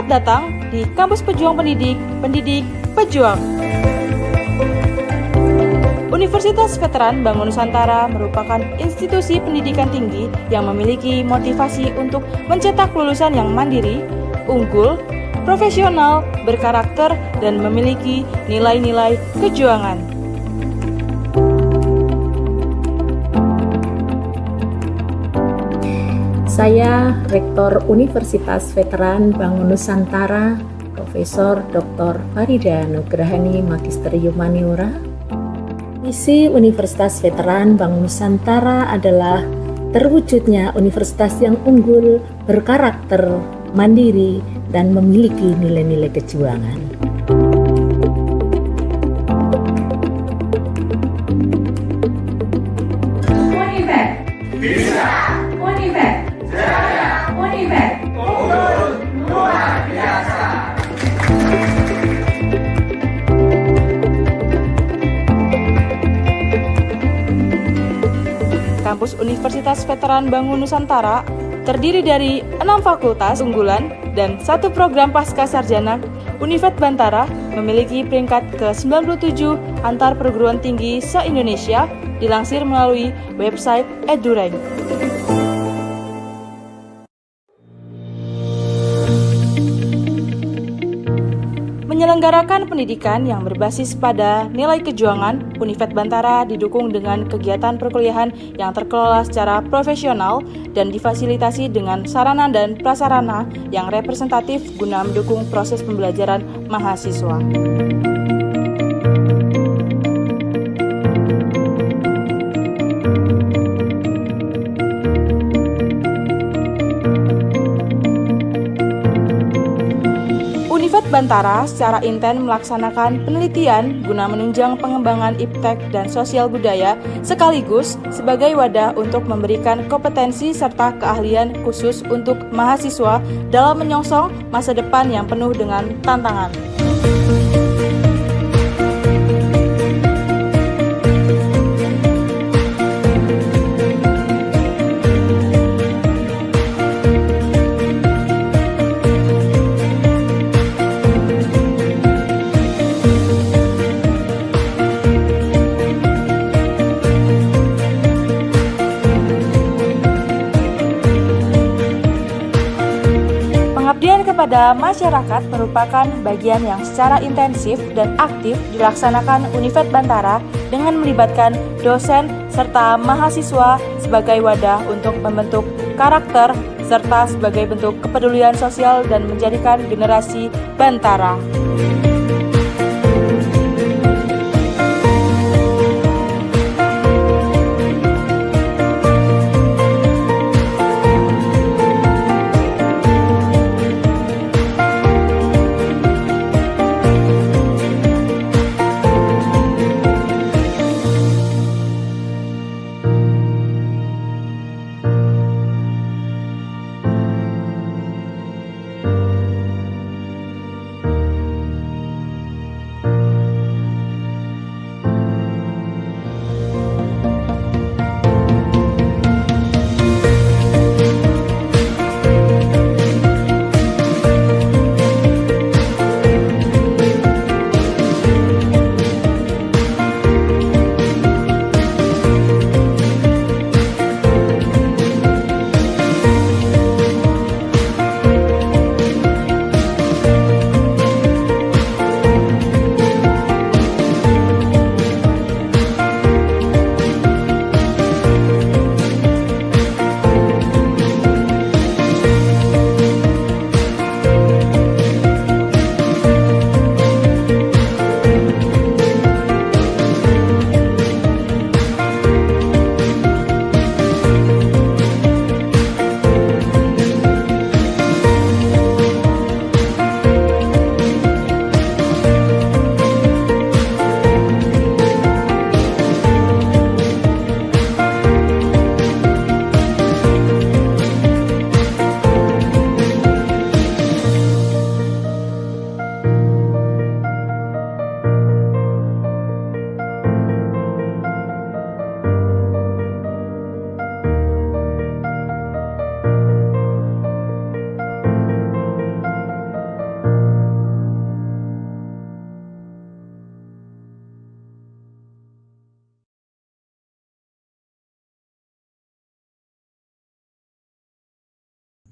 Selamat datang di Kampus Pejuang Pendidik, Pendidik Pejuang. Universitas Veteran Bangun Nusantara merupakan institusi pendidikan tinggi yang memiliki motivasi untuk mencetak lulusan yang mandiri, unggul, profesional, berkarakter, dan memiliki nilai-nilai kejuangan. Saya Rektor Universitas Veteran Bangun Nusantara, Profesor Dr. Farida Nugrahani Magister Humaniora. Misi Universitas Veteran Bangun Nusantara adalah terwujudnya universitas yang unggul, berkarakter, mandiri, dan memiliki nilai-nilai kejuangan. Univet bisa, Univet jaya, Univet unggul luar biasa. Kampus Universitas Veteran Bangun Nusantara terdiri dari 6 fakultas unggulan dan 1 program pasca sarjana. Univet Bantara memiliki peringkat ke-97 antar perguruan tinggi se-Indonesia, dilansir melalui website EduRank. Menyelenggarakan pendidikan yang berbasis pada nilai kejuangan, Univet Bantara didukung dengan kegiatan perkuliahan yang terkelola secara profesional dan difasilitasi dengan sarana dan prasarana yang representatif guna mendukung proses pembelajaran mahasiswa. Univet Bantara secara intens melaksanakan penelitian guna menunjang pengembangan iptek dan sosial budaya sekaligus sebagai wadah untuk memberikan kompetensi serta keahlian khusus untuk mahasiswa dalam menyongsong masa depan yang penuh dengan tantangan. Pengabdian kepada masyarakat merupakan bagian yang secara intensif dan aktif dilaksanakan Univet Bantara dengan melibatkan dosen serta mahasiswa sebagai wadah untuk membentuk karakter serta sebagai bentuk kepedulian sosial dan menjadikan generasi Bantara.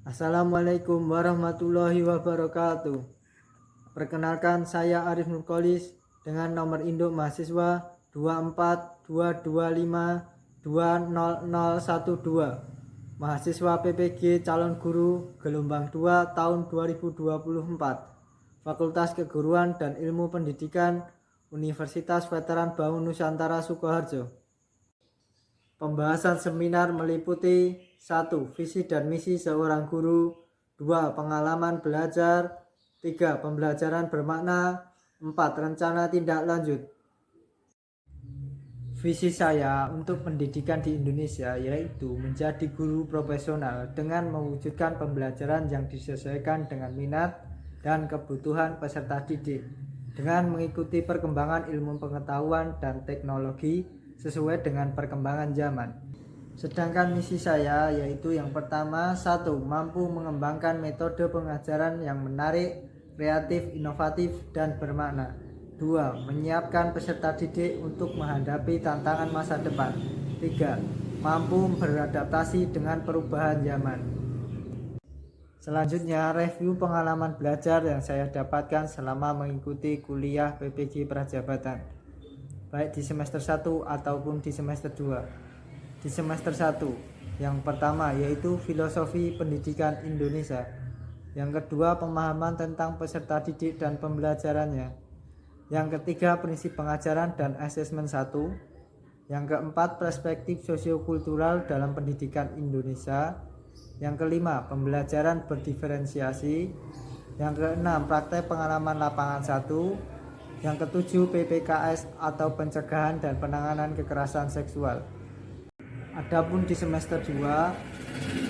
Assalamualaikum warahmatullahi wabarakatuh. Perkenalkan, saya Arif Nurkolis dengan nomor induk mahasiswa 24225200012, mahasiswa PPG calon guru gelombang 2 tahun 2024, Fakultas Keguruan dan Ilmu Pendidikan Universitas Veteran Bangun Nusantara Sukoharjo. Pembahasan seminar meliputi 1. Visi dan misi seorang guru, 2. Pengalaman belajar, 3. Pembelajaran bermakna, 4. Rencana tindak lanjut. Visi saya untuk pendidikan di Indonesia yaitu menjadi guru profesional dengan mewujudkan pembelajaran yang disesuaikan dengan minat dan kebutuhan peserta didik, dengan mengikuti perkembangan ilmu pengetahuan dan teknologi sesuai dengan perkembangan zaman. Sedangkan misi saya yaitu yang pertama, 1. Mampu mengembangkan metode pengajaran yang menarik, kreatif, inovatif, dan bermakna. 2. Menyiapkan peserta didik untuk menghadapi tantangan masa depan. 3. Mampu beradaptasi dengan perubahan zaman. Selanjutnya, review pengalaman belajar yang saya dapatkan selama mengikuti kuliah PPG Prajabatan, baik di semester 1 ataupun di semester 2. Di semester 1, yang pertama yaitu filosofi pendidikan Indonesia. Yang kedua, pemahaman tentang peserta didik dan pembelajarannya. Yang ketiga, prinsip pengajaran dan asesmen 1. Yang keempat, perspektif sosiokultural dalam pendidikan Indonesia. Yang kelima, pembelajaran berdiferensiasi. Yang keenam, praktek pengalaman lapangan 1. Yang ketujuh, PPKS atau pencegahan dan penanganan kekerasan seksual. Adapun di semester 2,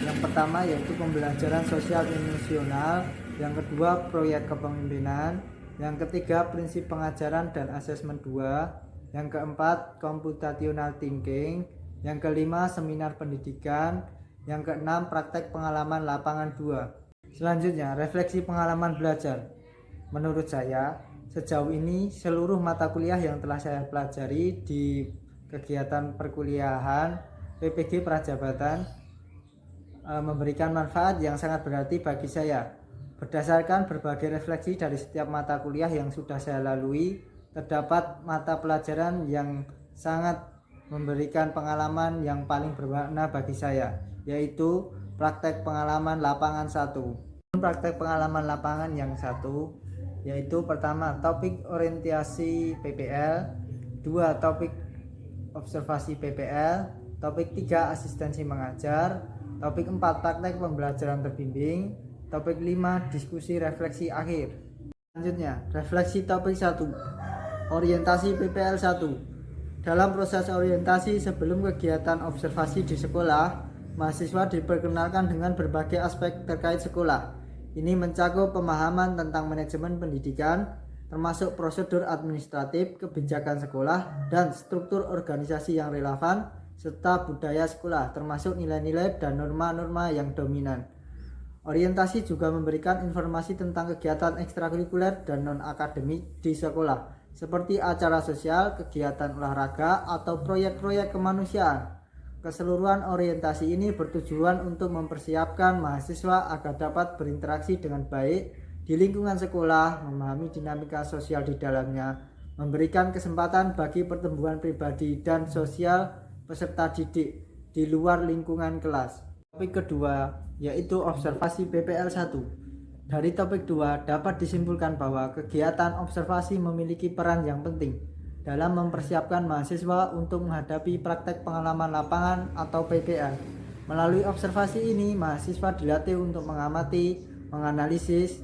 yang pertama yaitu pembelajaran sosial emosional, yang kedua proyek kepemimpinan, yang ketiga prinsip pengajaran dan asesmen 2, yang keempat computational thinking, yang kelima seminar pendidikan, yang keenam praktek pengalaman lapangan 2. Selanjutnya, refleksi pengalaman belajar. Menurut saya, sejauh ini seluruh mata kuliah yang telah saya pelajari di kegiatan perkuliahan PPG Prajabatan memberikan manfaat yang sangat berarti bagi saya. Berdasarkan berbagai refleksi dari setiap mata kuliah yang sudah saya lalui, terdapat mata pelajaran yang sangat memberikan pengalaman yang paling bermakna bagi saya, yaitu praktek pengalaman lapangan 1. Praktek pengalaman lapangan yang 1 yaitu pertama topik orientasi PPL, 2 topik observasi PPL, topik 3 asistensi mengajar, topik 4 praktek pembelajaran terbimbing, topik 5 diskusi refleksi akhir. Selanjutnya, refleksi topik 1, orientasi PPL 1. Dalam proses orientasi sebelum kegiatan observasi di sekolah, mahasiswa diperkenalkan dengan berbagai aspek terkait sekolah. Ini mencakup pemahaman tentang manajemen pendidikan, termasuk prosedur administratif, kebijakan sekolah, dan struktur organisasi yang relevan, serta budaya sekolah, termasuk nilai-nilai dan norma-norma yang dominan. Orientasi juga memberikan informasi tentang kegiatan ekstrakurikuler dan non-akademik di sekolah, seperti acara sosial, kegiatan olahraga, atau proyek-proyek kemanusiaan. Keseluruhan orientasi ini bertujuan untuk mempersiapkan mahasiswa agar dapat berinteraksi dengan baik di lingkungan sekolah, memahami dinamika sosial di dalamnya, memberikan kesempatan bagi pertumbuhan pribadi dan sosial peserta didik di luar lingkungan kelas. Topik kedua yaitu observasi PPL 1. Dari topik 2 dapat disimpulkan bahwa kegiatan observasi memiliki peran yang penting dalam mempersiapkan mahasiswa untuk menghadapi praktek pengalaman lapangan atau PPL. Melalui observasi ini, mahasiswa dilatih untuk mengamati, menganalisis,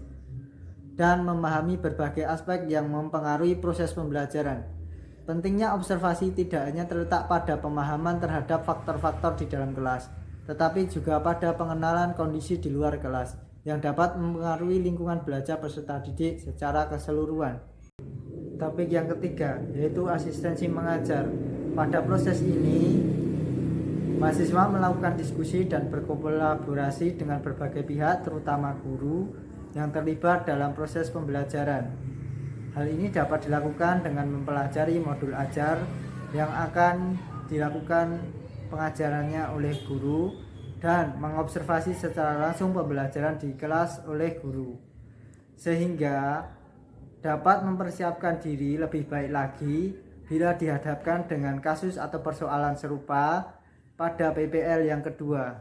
dan memahami berbagai aspek yang mempengaruhi proses pembelajaran. Pentingnya observasi tidak hanya terletak pada pemahaman terhadap faktor-faktor di dalam kelas, tetapi juga pada pengenalan kondisi di luar kelas yang dapat mempengaruhi lingkungan belajar peserta didik secara keseluruhan. Topik yang ketiga yaitu asistensi mengajar. Pada proses ini, mahasiswa melakukan diskusi dan berkolaborasi dengan berbagai pihak, terutama guru yang terlibat dalam proses pembelajaran. Hal ini dapat dilakukan dengan mempelajari modul ajar yang akan dilakukan pengajarannya oleh guru dan mengobservasi secara langsung pembelajaran di kelas oleh guru, sehingga dapat mempersiapkan diri lebih baik lagi bila dihadapkan dengan kasus atau persoalan serupa pada PPL yang kedua.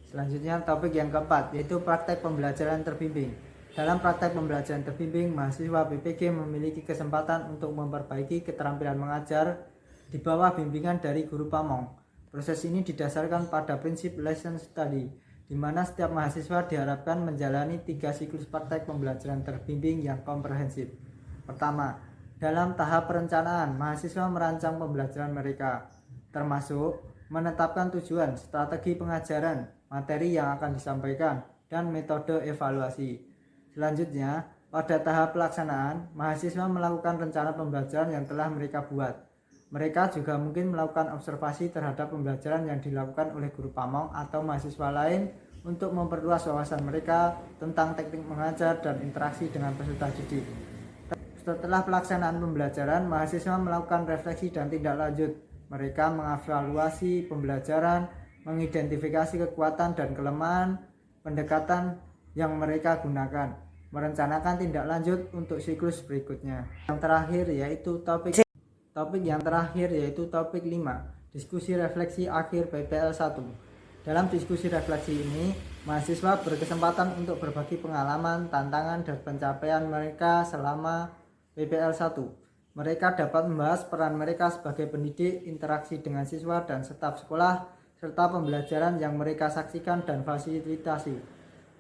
Selanjutnya topik yang keempat, yaitu praktek pembelajaran terbimbing. Dalam praktek pembelajaran terbimbing, mahasiswa PPG memiliki kesempatan untuk memperbaiki keterampilan mengajar di bawah bimbingan dari guru pamong. Proses ini didasarkan pada prinsip lesson study, di mana setiap mahasiswa diharapkan menjalani 3 siklus praktek pembelajaran terbimbing yang komprehensif. Pertama, dalam tahap perencanaan, mahasiswa merancang pembelajaran mereka, termasuk menetapkan tujuan, strategi pengajaran, materi yang akan disampaikan, dan metode evaluasi. Selanjutnya, pada tahap pelaksanaan, mahasiswa melakukan rencana pembelajaran yang telah mereka buat. Mereka juga mungkin melakukan observasi terhadap pembelajaran yang dilakukan oleh guru pamong atau mahasiswa lain untuk memperluas wawasan mereka tentang teknik mengajar dan interaksi dengan peserta didik. Setelah pelaksanaan pembelajaran, mahasiswa melakukan refleksi dan tindak lanjut. Mereka mengevaluasi pembelajaran, mengidentifikasi kekuatan dan kelemahan pendekatan yang mereka gunakan, merencanakan tindak lanjut untuk siklus berikutnya. Yang terakhir yaitu topik 5, diskusi refleksi akhir PPL 1. Dalam diskusi refleksi ini, mahasiswa berkesempatan untuk berbagi pengalaman, tantangan, dan pencapaian mereka selama PPL 1. Mereka dapat membahas peran mereka sebagai pendidik, interaksi dengan siswa dan staf sekolah, serta pembelajaran yang mereka saksikan dan fasilitasi.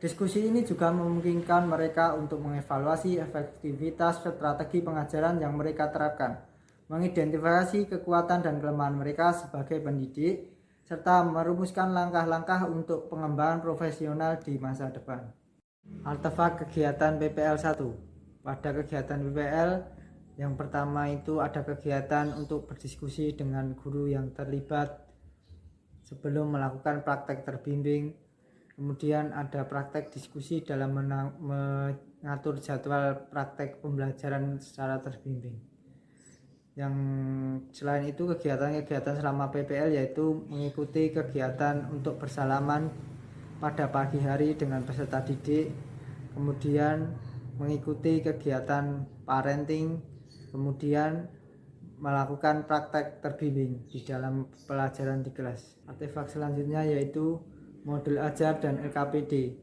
Diskusi ini juga memungkinkan mereka untuk mengevaluasi efektivitas strategi pengajaran yang mereka terapkan, mengidentifikasi kekuatan dan kelemahan mereka sebagai pendidik, serta merumuskan langkah-langkah untuk pengembangan profesional di masa depan. Artefak kegiatan PPL 1. Pada kegiatan PPL yang pertama itu ada kegiatan untuk berdiskusi dengan guru yang terlibat sebelum melakukan praktek terbimbing. Kemudian ada praktek diskusi dalam mengatur jadwal praktek pembelajaran secara terbimbing. Yang selain itu kegiatan-kegiatan selama PPL yaitu mengikuti kegiatan untuk bersalaman pada pagi hari dengan peserta didik, kemudian mengikuti kegiatan parenting, kemudian melakukan praktek terbimbing di dalam pelajaran di kelas. Artefak selanjutnya yaitu modul ajar dan LKPD.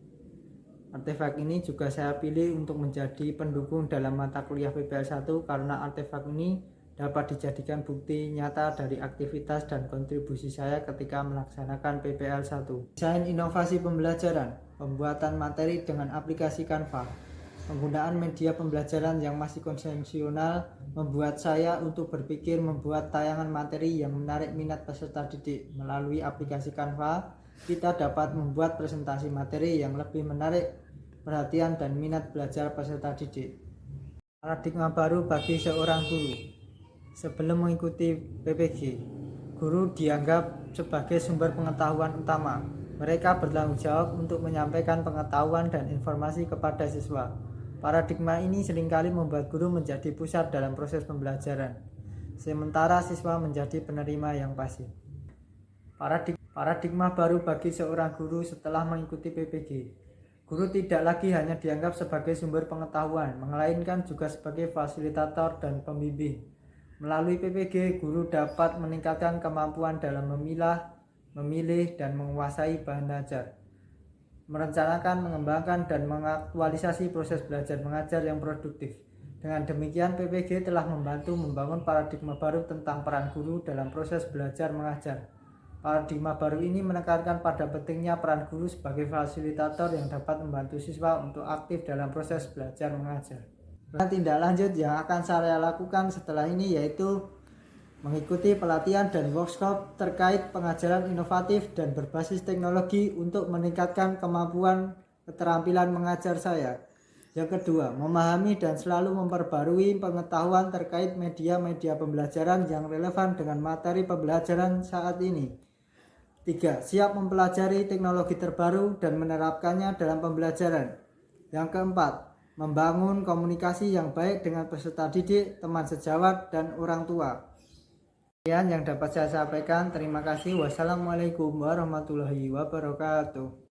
Artefak ini juga saya pilih untuk menjadi pendukung dalam mata kuliah PPL 1 karena artefak ini dapat dijadikan bukti nyata dari aktivitas dan kontribusi saya ketika melaksanakan PPL 1. Desain inovasi pembelajaran, pembuatan materi dengan aplikasi Canva. Penggunaan media pembelajaran yang masih konvensional membuat saya untuk berpikir membuat tayangan materi yang menarik minat peserta didik. Melalui aplikasi Canva, kita dapat membuat presentasi materi yang lebih menarik perhatian dan minat belajar peserta didik. Paradigma baru bagi seorang guru. Sebelum mengikuti PPG, guru dianggap sebagai sumber pengetahuan utama. Mereka bertanggung jawab untuk menyampaikan pengetahuan dan informasi kepada siswa. Paradigma ini seringkali membuat guru menjadi pusat dalam proses pembelajaran, sementara siswa menjadi penerima yang pasif. Paradigma baru bagi seorang guru setelah mengikuti PPG. Guru tidak lagi hanya dianggap sebagai sumber pengetahuan, melainkan juga sebagai fasilitator dan pembimbing. Melalui PPG, guru dapat meningkatkan kemampuan dalam memilah, memilih, dan menguasai bahan ajar, merencanakan, mengembangkan, dan mengaktualisasi proses belajar mengajar yang produktif. Dengan demikian, PPG telah membantu membangun paradigma baru tentang peran guru dalam proses belajar mengajar. Paradigma baru ini menekankan pada pentingnya peran guru sebagai fasilitator yang dapat membantu siswa untuk aktif dalam proses belajar mengajar. Tindak lanjut yang akan saya lakukan setelah ini yaitu mengikuti pelatihan dan workshop terkait pengajaran inovatif dan berbasis teknologi untuk meningkatkan kemampuan keterampilan mengajar saya. Yang kedua, memahami dan selalu memperbarui pengetahuan terkait media-media pembelajaran yang relevan dengan materi pembelajaran saat ini. 3. Siap mempelajari teknologi terbaru dan menerapkannya dalam pembelajaran. Yang keempat, membangun komunikasi yang baik dengan peserta didik, teman sejawat, dan orang tua. Sekian yang dapat saya sampaikan. Terima kasih. Wassalamualaikum warahmatullahi wabarakatuh.